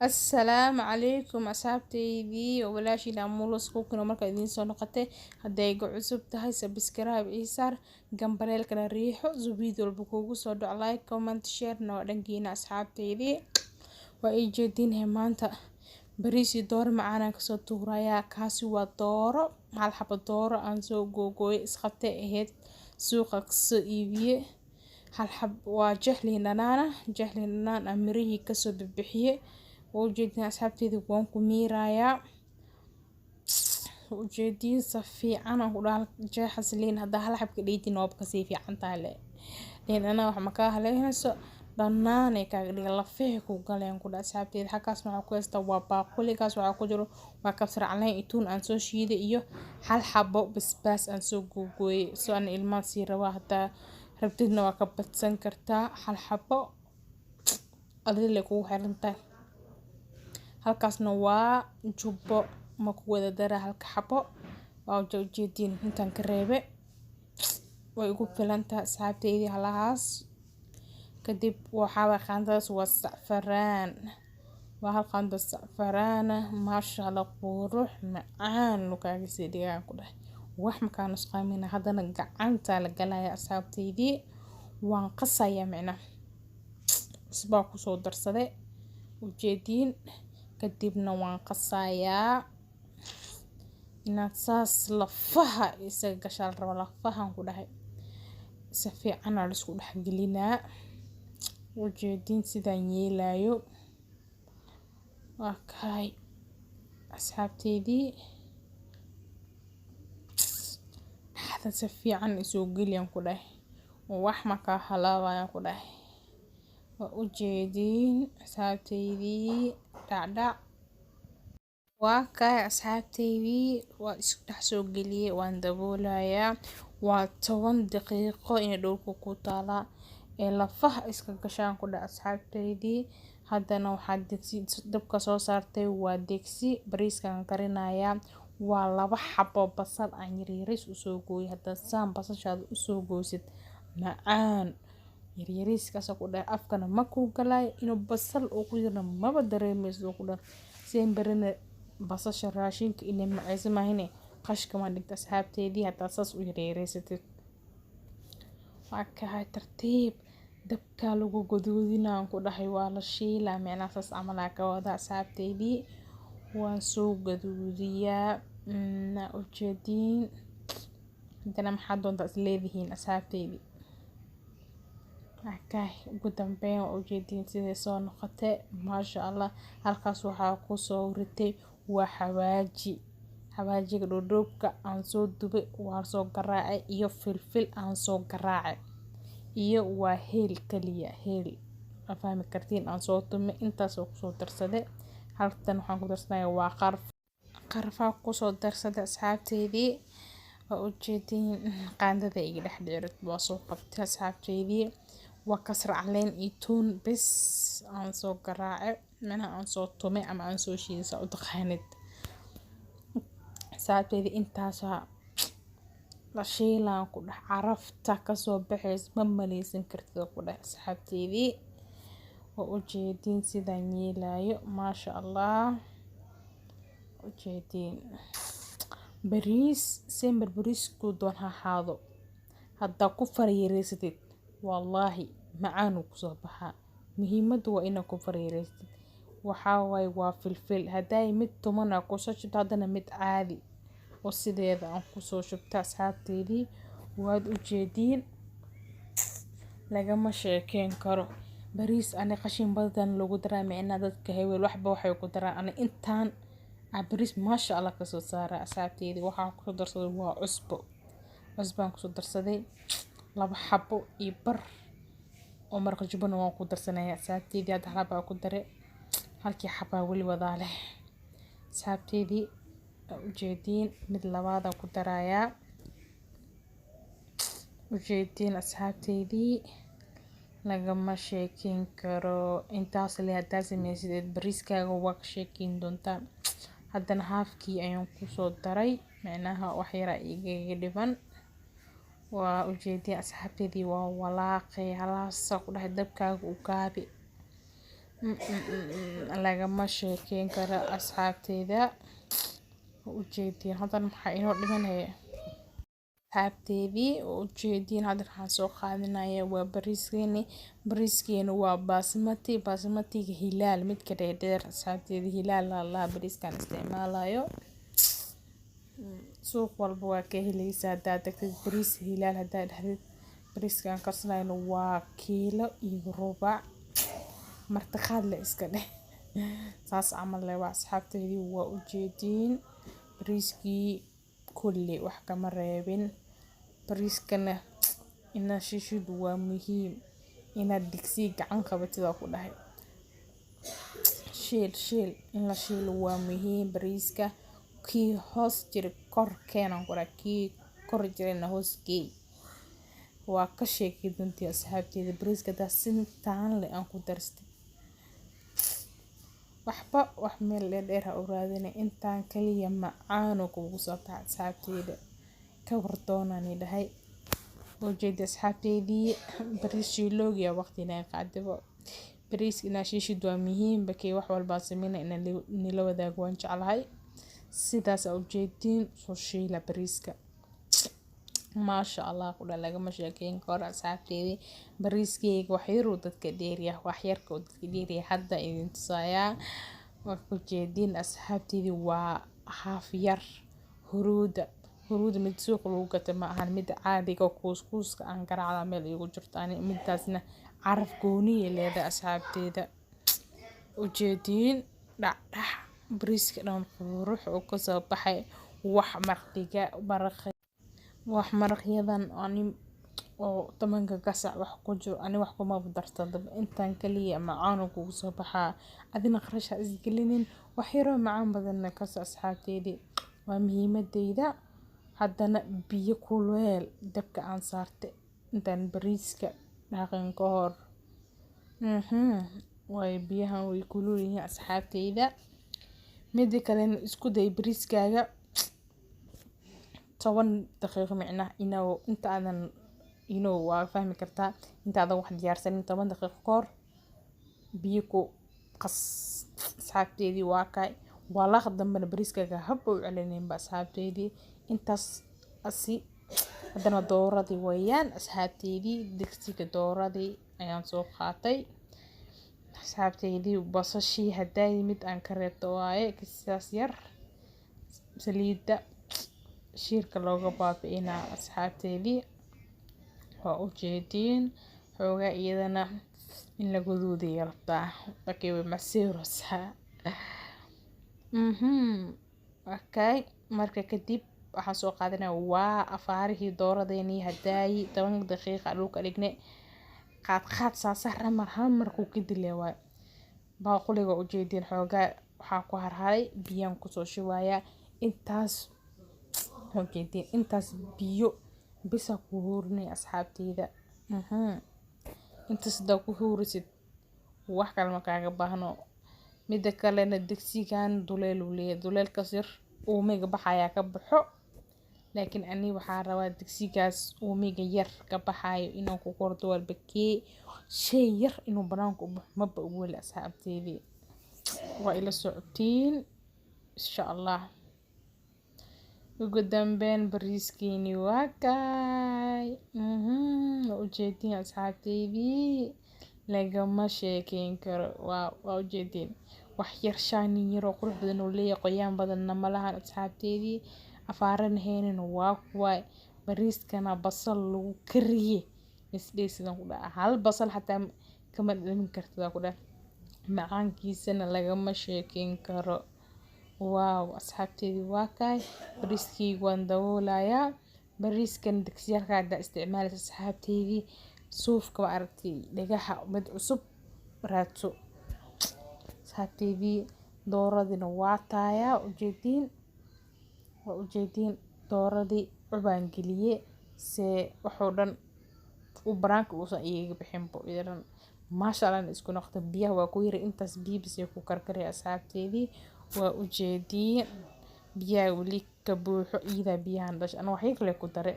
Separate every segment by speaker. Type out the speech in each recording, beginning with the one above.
Speaker 1: Assalaamu calaykum asxaabtaydii walaashii amulos kuukina marka idiin soo noqotay hadday igu cusub tahay subscribe ii saar gambaleelkana riixo so video walba kuugu soo dhaco like comment share noo dhankiina asxaabtaydii waa ii jeedinay maanta bariisi dooro macaan ka soo tuurayaa kaasi waa dooro hal xabo dooro aan soo googooyay isqabtay ahayd suuqa ka soo iibiyay hal xab waa jahliin dhanaan amirihii ka soo bixiyay وجدنا أصحابتي ذوقهم كميرايا وجدين صفي أنا ولا جاهز لين هذا هلا حب كديتي نوب كسيفي عن تالي لين أنا وحمكاها لين سو ضناني كاقدي الله فيك وقالين كل أصحابتي الحكا اسمعوا كويس توابا كل كاس وعكجرو وكسر عليه يتون أنسو شيء إيوه هل حبوا بس أنسو جوجوي سو أنا إلما سيرة واحدة ربتنا وكبت سنكرتا هل حبوا أدري لكو حرنتا halkaasna waa jubbo ma ku wada dara halka xabo waa ujeedin intaan ka reebe way ugu filantaa asxaabteydii halahaas kadib waxaa qaandadaas waa sacfaraan waa hal qaando sacfaraana maasha Allah qurux macaan lukaaga sii dhigaan ku dhahay wax makaan isqaamina haddana gacanta la galaya asxaabteydii waan qasaya micna isbaa ku soo darsaday ujeedin kadibna waan qasayaa inaad saas lafaha isaga gashaal rabo lafahan ku dhahay si fiican la isku dhex gelinaa ujeedin sidaan yeelayo okay asxaabteydii hada si fiican isoo geliyaan ku dhahay wax ma ka halaawayaan ku dhahay ujeedin asxaabteydii dhacdhac waa kay asxaabteydii waa isku dhex soo geliyay waan daboolayaa waa 10 daqiiqo in dhulku ku taala ee lafaha iska gashaan ku dhac asxaabteydii haddana waxaa digsi dabka soo saartay waa digsi bariiskan karinayaa waa 2 xabo basal aan yaryariis u soo gooyay hadda saan basashaada u soo goosid macaan yaryariiskaas ku dhahay afkana ma ku galay inuu basal oo ku jiro maba dareemayso ku dhahay seen barina basasha raashinka inay macayso maahine qashka ma dhigta asxaabteydii hadda saas u yaryaraysatid waa ka tartiib dabka lagu gaduudinaan ku dhahay waa la shiilaa meelaha saas camal ka wada asxaabteydii waan soo gaduudiyaa ujeedin haddana maxaa doonta is leedihiin asxaabteydii okay ugu dambeyn ujeedin sidee soo noqotay maasha Allah halkaas waxaa ku soo ritay waa xawaajiga dhoobka aan soo dubay waa soo garaacay iyo filfil aan soo garaacay iyo waa heel kaliya heel afahmi kartiin aan soo tumay intaas oo ku soo darsaday halkan waxaan ku darsanayaa waa qarfa ku soo darsaday asxaabteydii ujeedin qaandada iga dhex dheerid waa soo qabtay asxaabteydii waa kasra caleen iyo tuun bis aan soo garaacay mana aan soo tumay ama aan soo shiiday u taqaanid asxaabteydii intaas la shiilaan ku dhax carafta ka soo baxays ma maleysan kartid ku dhax asxaabteydii ujeedin sidaan yeelayo maasha Allah ujeedin bariis sember bariis ku doon haado hadda ku faryeereysatid wallahi macaan ku soo baxaa muhiimadu waa inaad ku faryeereysatid waxaa way waa filfil haday mid tumana ku soo shubto hadana mid caadi oo sideeda aan ku soo shubta asxaabteydii waad ujeedin lagama sheekeen karo bariis ani qashin badan lagu daraa in dadka hewel waxba waxay ku daraan ani intaan bariis maasha Allah ka soo saara asxaabteydii waxaan ku darsaday waa cusbaan ku soo darsaday 2 xabo iyo bar oo maraq jubana waan ku darsanaya asxaabteydii hadda xabaa ku daray halkii xabaa wali wadaa leh asxaabteydii ujeedin mid labaad ku darayaa ujeedin asxaabteydii lagama sheekin karo intaas le hadda sameeyay bariiskaaga waa ka sheekin doontaa haddana haafkii ayaan ku soo daray macnaha wax yar iga dhiban waa ujeedin asxaabteydii waa walaaqay halaas ku dhahay dabkaaga u gaabi lagama sheekeyn karo asxaabteyda. Ujeedin hadan maxaa inoo dhimanaya asxaabteydii. Ujeedin hadan waxaan soo qaadinaya waa bariiskeeni waa basmatiga hilaal midka dheer asxaabteyda hilaal la bariiskan isticmaalayo. suuq walba waa ka helaysaa hadaad tagtid bariis hilaal hadaad dhahdid. bariiskan karsanayno waa kiilo iyo rubac martiqaad la iska dheh saas camal leh waa asxaabteydii. waa ujeedin bariiskii kulli wax kama reebin. bariiskana inaad shiishid waa muhiim, inaad digsi gacan qabatid ku dhahay shiil in la shiilo waa muhiim. bariiska kii hoos jira kor keenan ku dhahay kii kor jirana hoos geey. waa ka sheekay doontii asxaabteyda bariiska daa sintaan leh aan ku darstay waxba wax meel dheer ha u raadinay intaan kaliya macaan kuugu soo baxay asxaabteyda ka wardoonani dhahay. ujeedi asxaabteydii bariis shiiloogiya waqti inay qaadabo. bariiska inaad shiishid waa muhiim bakay wax walba sameynay in la wadaago waan jeclahay. sidaas ujeedin soo shiila bariiska maasha Allah ku dhahay lagama sheekeyn karo asxaabteydii. bariiskeyga wax yar uu dadka dheeryahay wax yarka uu dadka dheeryahay hadda idin tusayaa. waa ujeedin asxaabteydii waa haaf yar huruuda mid suuq lagu gato ma ahan mid caadiga kuuskuuska aan garaacda meel igu jirtaan midaasna caraf gooniye leedahay asxaabteyda. ujeedin dhacdhac bariiska dhan qurux oo ka soo baxay wax maraqyadan oo tamanka gasac wax ku jiro ani wax kuma darsan intaan kaliya macaan kuugu soo baxaa adina qarash isgelinin wax yar oo macaan badan ka soo asxaabteydii. waa muhiimadeyda haddana biyo kuleel dabka aan saartay intaan bariiska dhaqan ka hor way biyahan way kulul yihiin asxaabteyda. mid kale isku day bariiskaaga 10 daqiiqo micnaa intaadan waa fahmi kartaa intaadan wax diyaarsanin 10 daqiiqo kahor biyo ku qas asxaabteydii. waa kay walaaq dambana bariiskaaga hab u celinin ba asxaabteydii intaas haddana dooradii wayaan asxaabteydii digsiga dooradii ayaan soo qaatay asxaabteydii. basashii haday mid aan ka reebto waaye kisaas yar saliida shiirka looga baabi'inaa asxaabteydii. waa ujeedin xoogaa iyadana in la guduudiyo rabtaa bakay way masiiraysaa. okay marka kadib waxaan soo qaadanaa waa afaarihii dooradeeni haday 10 daqiiqo dhulka dhignay qaad saasa ramar ku kidile waa baaquliga ujeedin xoogaa waxaa ku harharay biyaan ku soo shubaaya intaas biyo bisa ku hurinay asxaabteyda. intaas daa ku hurisid wax kale ma kaaga baahno. mida kalena digsigan duleel u leeyahay duleelkaas yar uumiga baxaya ka baxo laakiin ani waxaan rabaa digsigaas uumiga yar ka baxayo inaan ku kordo walbakee shay yar inuu banaanka u baxo maba ugu weli asxaabteydii. waa ila socotiin insha Allah. ugu dambeyn bariiskeeni waa kay ujeedin asxaabteydii lagama sheekeyn karo. waa ujeedin wax yar shaanin yar oo qurux badan oo leeyahay qoyaan badanna ma lahan asxaabteydii. afaaran heenin waa kuwaay bariiskana basal lagu kariyay isdheesidan ku dhaca hal basal xataa kama dhamin kartida ku dhaca macaankiisana lagama sheekeyn karo. waaw asxaabteydii waa kay bariiskii waan daboolayaa. bariiskan digsiyarka hadda isticmaalaysa asxaabteydii suufka waa aragtay dhagaxa mid cusub raadso asxaabteydii. dooradina waa taaya ujeedin dooradii cubaan geliye see waxoo dhan u baraanka uusan iiga bixin bo idan maasha Allah isku noqdo biyaha waa ku yiri intaas biyo bis ku karkarey asxaabteydii. waa ujeedin biyaha wali ka buuxo ida biyahan dhash ana wax kale ku dare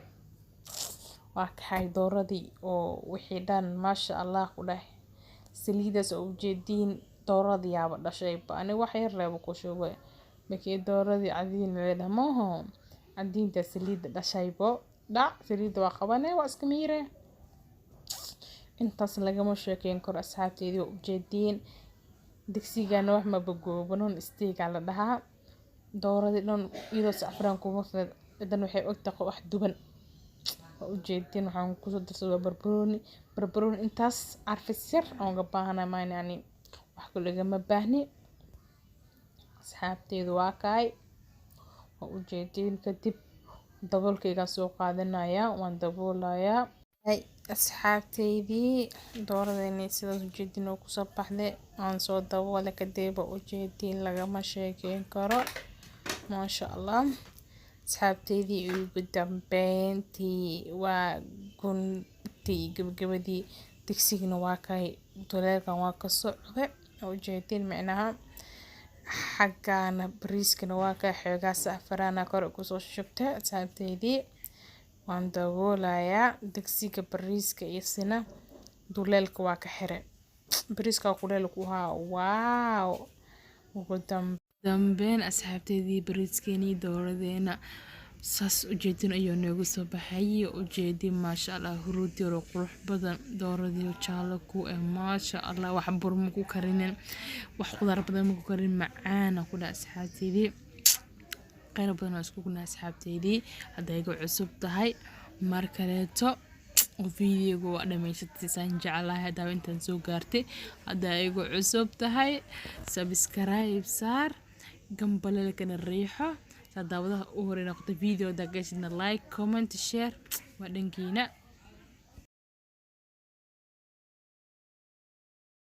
Speaker 1: waa kahay dooradii oo wixii dhan maasha Allah ku dhahay saliidaas ujeedin dooradii yaaba dhashayba ani wax yar leeba ku shubay markii dooradii cadiin leedahay maaho cadiinta saliidda dhashaybo dhac saliidda waa qabanay waa iska miire intaas lagama sheekeyn karo asxaabteedii u jeediin digsigana wax ma bagoobanon isteega la dhahaa dooradii dhan iyadoo safraan kuma fid idan waxay ogtahay wax duban u jeedin waxaan ku soo darsaday barbarooni intaas carfis yar oo ga baahanaa maaynaani wax ku lagama baahni asxaabteedu waa kaay u jeedin kadib daboolkayga soo qaadanaya waan daboolayaa ay asxaabteedii dooradeenii sidaas u jeedin oo ku soo baxday aan soo daboolay kadib u jeedin lagama sheekeyn karo maasha Allah asxaabteedii ugu dambeyntii waa guntii gabagabadii digsigana waa kay duleelkan waa ka socday u jeedin macnaha xaggaana bariiskana waa kay xoogaa safarana kor ku soo shubtay asxaabteedii waan daboolayaa digsiga bariiska iyo sina duleelka waa ka xiray bariiska kuleelku haa waaw ugu dambeyn asxaabteedii bariiskeeni dooradeena saas u jeedin ayuu noogu soo baxay u jeedin maasha Allah huruudi oo qurux badan dooradii jaalo ku maasha Allah wax burmo ku karinin wax khudaar badan ku karin macaan ku dhac asxaabteedii qayb badan isku kuna asxaabteedii haday igu cusub tahay mar kaleeto video waa dhameysatay san jeclahay hadaa intaan soo gaartay hadaa igu cusub tahay subscribe saar gambalelkana riixo daawadaha u hore noqdo video da gashina like comment share waa dhankiina